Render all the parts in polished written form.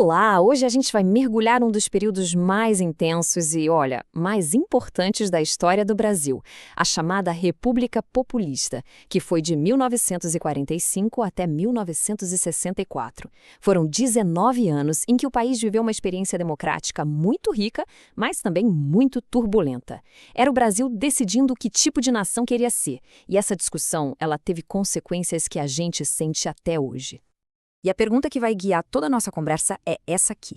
Olá! Hoje a gente vai mergulhar num dos períodos mais intensos e, olha, mais importantes da história do Brasil, a chamada República Populista, que foi de 1945 até 1964. Foram 19 anos em que o país viveu uma experiência democrática muito rica, mas também muito turbulenta. Era o Brasil decidindo que tipo de nação queria ser, e essa discussão, ela teve consequências que a gente sente até hoje. E a pergunta que vai guiar toda a nossa conversa é essa aqui.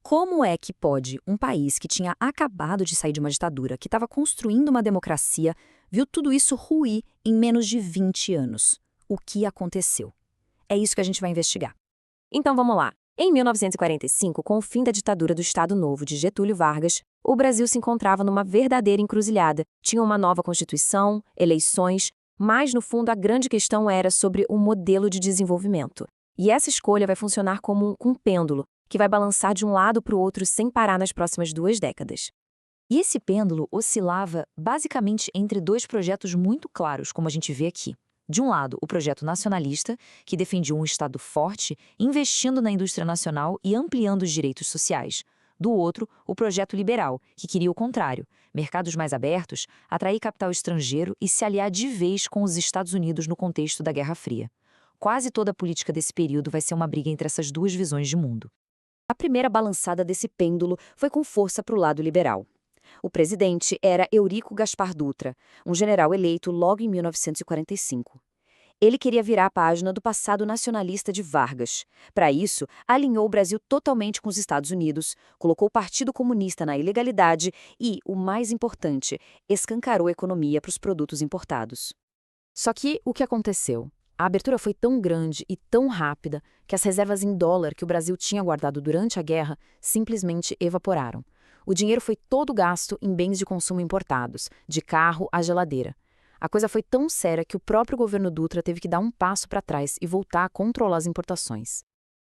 Como é que pode um país que tinha acabado de sair de uma ditadura, que estava construindo uma democracia, viu tudo isso ruir em menos de 20 anos? O que aconteceu? É isso que a gente vai investigar. Então vamos lá. Em 1945, com o fim da ditadura do Estado Novo de Getúlio Vargas, o Brasil se encontrava numa verdadeira encruzilhada. Tinha uma nova Constituição, eleições, mas no fundo a grande questão era sobre o modelo de desenvolvimento. E essa escolha vai funcionar como um pêndulo, que vai balançar de um lado para o outro sem parar nas próximas 2 décadas. E esse pêndulo oscilava basicamente entre 2 projetos muito claros, como a gente vê aqui. De um lado, o projeto nacionalista, que defendia um Estado forte, investindo na indústria nacional e ampliando os direitos sociais. Do outro, o projeto liberal, que queria o contrário, mercados mais abertos, atrair capital estrangeiro e se aliar de vez com os Estados Unidos no contexto da Guerra Fria. Quase toda a política desse período vai ser uma briga entre essas 2 visões de mundo. A primeira balançada desse pêndulo foi com força para o lado liberal. O presidente era Eurico Gaspar Dutra, um general eleito logo em 1945. Ele queria virar a página do passado nacionalista de Vargas. Para isso, alinhou o Brasil totalmente com os Estados Unidos, colocou o Partido Comunista na ilegalidade e, o mais importante, escancarou a economia para os produtos importados. Só que o que aconteceu? A abertura foi tão grande e tão rápida que as reservas em dólar que o Brasil tinha guardado durante a guerra simplesmente evaporaram. O dinheiro foi todo gasto em bens de consumo importados, de carro à geladeira. A coisa foi tão séria que o próprio governo Dutra teve que dar um passo para trás e voltar a controlar as importações.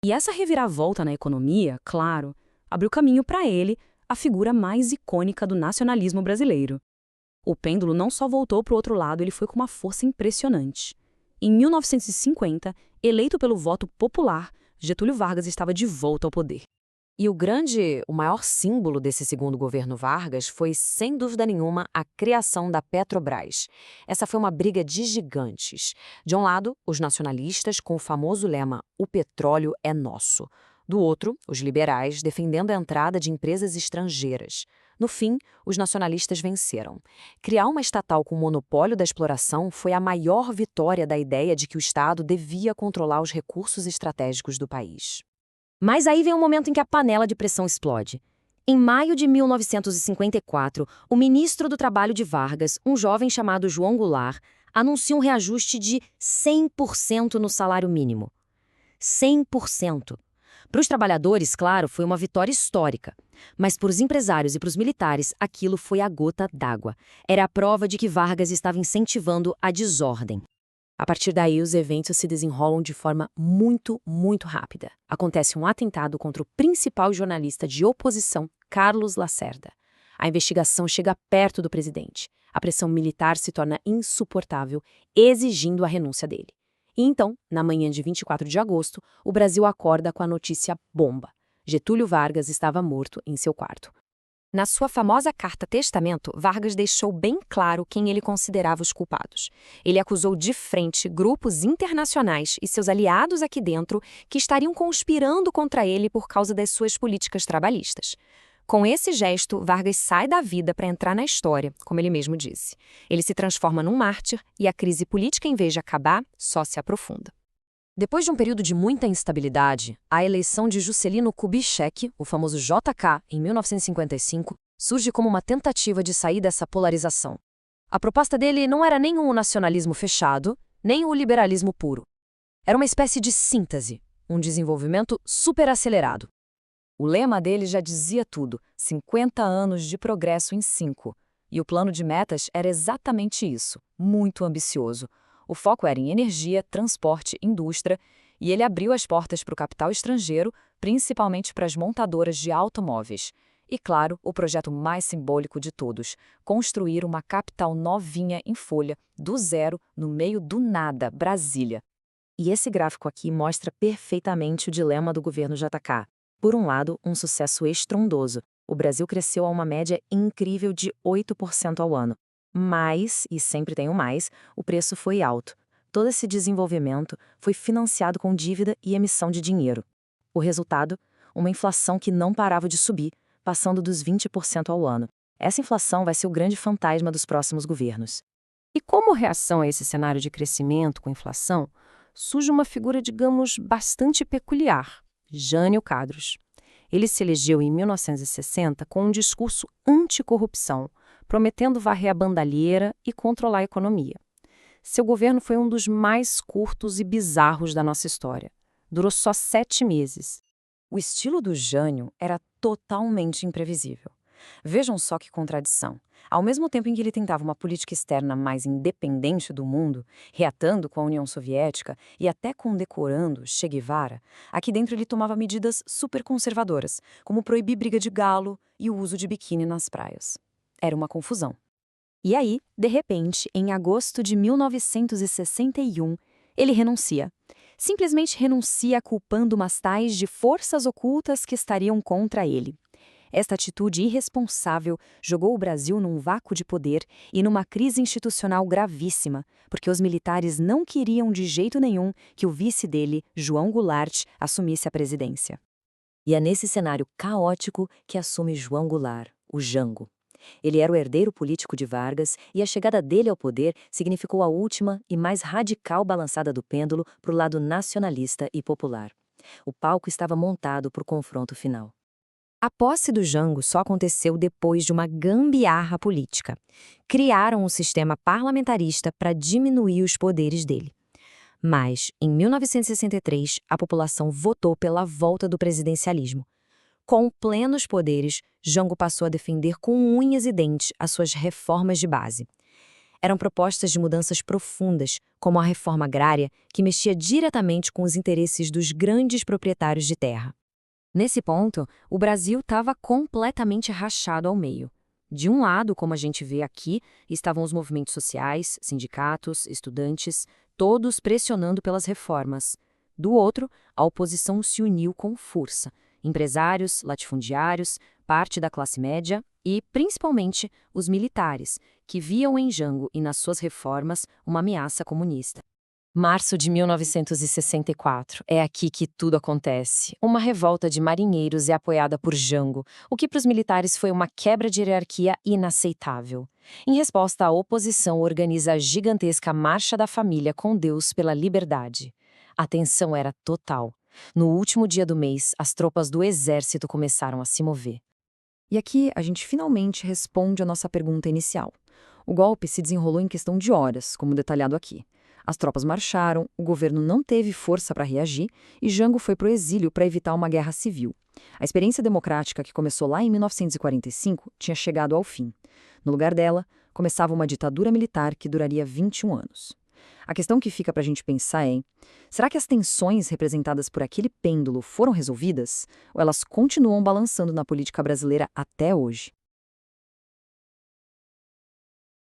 E essa reviravolta na economia, claro, abriu caminho para ele, a figura mais icônica do nacionalismo brasileiro. O pêndulo não só voltou para o outro lado, ele foi com uma força impressionante. Em 1950, eleito pelo voto popular, Getúlio Vargas estava de volta ao poder. E o maior símbolo desse segundo governo Vargas foi, sem dúvida nenhuma, a criação da Petrobras. Essa foi uma briga de gigantes. De um lado, os nacionalistas com o famoso lema "O petróleo é nosso". Do outro, os liberais defendendo a entrada de empresas estrangeiras. No fim, os nacionalistas venceram. Criar uma estatal com monopólio da exploração foi a maior vitória da ideia de que o Estado devia controlar os recursos estratégicos do país. Mas aí vem um momento em que a panela de pressão explode. Em maio de 1954, o ministro do Trabalho de Vargas, um jovem chamado João Goulart, anuncia um reajuste de 100% no salário mínimo. 100%. Para os trabalhadores, claro, foi uma vitória histórica. Mas para os empresários e para os militares, aquilo foi a gota d'água. Era a prova de que Vargas estava incentivando a desordem. A partir daí, os eventos se desenrolam de forma muito, muito rápida. Acontece um atentado contra o principal jornalista de oposição, Carlos Lacerda. A investigação chega perto do presidente. A pressão militar se torna insuportável, exigindo a renúncia dele. E então, na manhã de 24 de agosto, o Brasil acorda com a notícia bomba. Getúlio Vargas estava morto em seu quarto. Na sua famosa carta-testamento, Vargas deixou bem claro quem ele considerava os culpados. Ele acusou de frente grupos internacionais e seus aliados aqui dentro que estariam conspirando contra ele por causa das suas políticas trabalhistas. Com esse gesto, Vargas sai da vida para entrar na história, como ele mesmo disse. Ele se transforma num mártir e a crise política, em vez de acabar, só se aprofunda. Depois de um período de muita instabilidade, a eleição de Juscelino Kubitschek, o famoso JK, em 1955, surge como uma tentativa de sair dessa polarização. A proposta dele não era nem o nacionalismo fechado, nem o liberalismo puro. Era uma espécie de síntese, um desenvolvimento superacelerado. O lema dele já dizia tudo, 50 anos de progresso em 5. E o plano de metas era exatamente isso, muito ambicioso. O foco era em energia, transporte, indústria, e ele abriu as portas para o capital estrangeiro, principalmente para as montadoras de automóveis. E, claro, o projeto mais simbólico de todos, construir uma capital novinha em folha, do zero, no meio do nada, Brasília. E esse gráfico aqui mostra perfeitamente o dilema do governo JK. Por um lado, um sucesso estrondoso. O Brasil cresceu a uma média incrível de 8% ao ano. Mas, e sempre tem um mais, o preço foi alto. Todo esse desenvolvimento foi financiado com dívida e emissão de dinheiro. O resultado? Uma inflação que não parava de subir, passando dos 20% ao ano. Essa inflação vai ser o grande fantasma dos próximos governos. E como reação a esse cenário de crescimento com inflação, surge uma figura, digamos, bastante peculiar: Jânio Quadros. Ele se elegeu em 1960 com um discurso anticorrupção, prometendo varrer a bandalheira e controlar a economia. Seu governo foi um dos mais curtos e bizarros da nossa história. Durou só 7 meses. O estilo do Jânio era totalmente imprevisível. Vejam só que contradição. Ao mesmo tempo em que ele tentava uma política externa mais independente do mundo, reatando com a União Soviética e até condecorando Che Guevara, aqui dentro ele tomava medidas super conservadoras, como proibir briga de galo e o uso de biquíni nas praias. Era uma confusão. E aí, de repente, em agosto de 1961, ele renuncia. Simplesmente renuncia culpando umas tais de forças ocultas que estariam contra ele. Esta atitude irresponsável jogou o Brasil num vácuo de poder e numa crise institucional gravíssima, porque os militares não queriam de jeito nenhum que o vice dele, João Goulart, assumisse a presidência. E é nesse cenário caótico que assume João Goulart, o Jango. Ele era o herdeiro político de Vargas e a chegada dele ao poder significou a última e mais radical balançada do pêndulo para o lado nacionalista e popular. O palco estava montado para o confronto final. A posse do Jango só aconteceu depois de uma gambiarra política. Criaram um sistema parlamentarista para diminuir os poderes dele. Mas, em 1963, a população votou pela volta do presidencialismo. Com plenos poderes, Jango passou a defender com unhas e dentes as suas reformas de base. Eram propostas de mudanças profundas, como a reforma agrária, que mexia diretamente com os interesses dos grandes proprietários de terra. Nesse ponto, o Brasil estava completamente rachado ao meio. De um lado, como a gente vê aqui, estavam os movimentos sociais, sindicatos, estudantes, todos pressionando pelas reformas. Do outro, a oposição se uniu com força. Empresários, latifundiários, parte da classe média e, principalmente, os militares, que viam em Jango e nas suas reformas uma ameaça comunista. Março de 1964. É aqui que tudo acontece. Uma revolta de marinheiros é apoiada por Jango, o que para os militares foi uma quebra de hierarquia inaceitável. Em resposta, a oposição organiza a gigantesca Marcha da Família com Deus pela Liberdade. A tensão era total. No último dia do mês, as tropas do exército começaram a se mover. E aqui a gente finalmente responde a nossa pergunta inicial. O golpe se desenrolou em questão de horas, como detalhado aqui. As tropas marcharam, o governo não teve força para reagir e Jango foi para o exílio para evitar uma guerra civil. A experiência democrática que começou lá em 1945 tinha chegado ao fim. No lugar dela, começava uma ditadura militar que duraria 21 anos. A questão que fica para a gente pensar é: será que as tensões representadas por aquele pêndulo foram resolvidas? Ou elas continuam balançando na política brasileira até hoje?